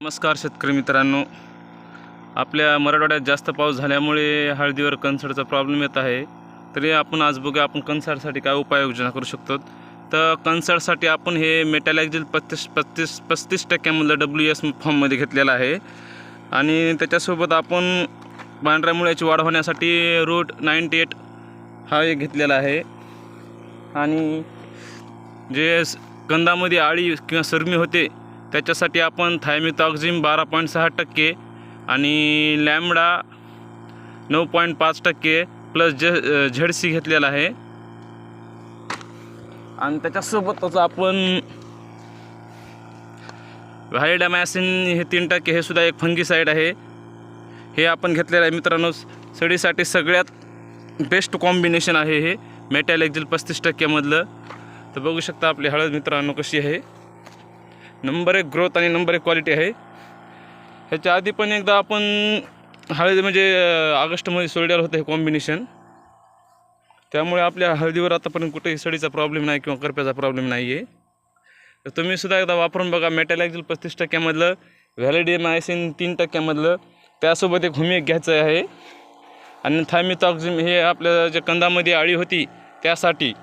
नमस्कार शेतकरी मित्रांनो, आपल्या मराठवाड्यात जास्त पाऊस झाल्यामुळे हळदीवर कणसाचा प्रॉब्लेम येत आहे. तरी आपण आज बघूया आपण कणसासाठी काय उपाययोजना करू शकतो. तर कणसासाठी आपण हे मेटॅलॅक्झिल 35% WS फॉर्ममध्ये घेतलेला आहे आणि त्याच्यासोबत आपण पांढऱ्या मुळ्याची वाढ होण्यासाठी रूट 98 हा एक घेतलेला आहे. आणि जे कंदामध्ये आळी किंवा सरमी होते त्याच्यासाठी आपण थायमिथॉक्झिम 12.6% आणि लॅम्बडा 9.5% प्लस झेडसी घेतलेला आहे. आणि त्याच्यासोबतच आपण व्हायडामॅसिन हे 3% हे सुद्धा एक फंगीसाईड आहे, हे आपण घेतलेलं आहे. मित्रांनो, सडीसाठी सगळ्यात बेस्ट कॉम्बिनेशन आहे हे मेटॅलॅक्झिल 35% मधलं. तर बघू शकता आपली हळद मित्रांनो कशी आहे. नंबर 1 ग्रोथ आणि नंबर 1 क्वालिटी आहे. ह्याच्या आधी पण एकदा आपण हळद म्हणजे ऑगस्टमध्ये सोडलेलं होतं हे कॉम्बिनेशन, त्यामुळे आपल्या हळदीवर आतापर्यंत कुठेही सडीचा प्रॉब्लेम नाही किंवा करप्याचा प्रॉब्लेम नाही आहे. तर तुम्ही सुद्धा एकदा वापरून बघा. मेटॅलॅक्झिल 35% मधलं, व्हॅलिडामायसिन 3% मधलं, त्यासोबत एक हुमिक घ्यायचं आहे आणि थायमिथॉक्झिम हे आपल्या जे कंदामध्ये आळी होती त्यासाठी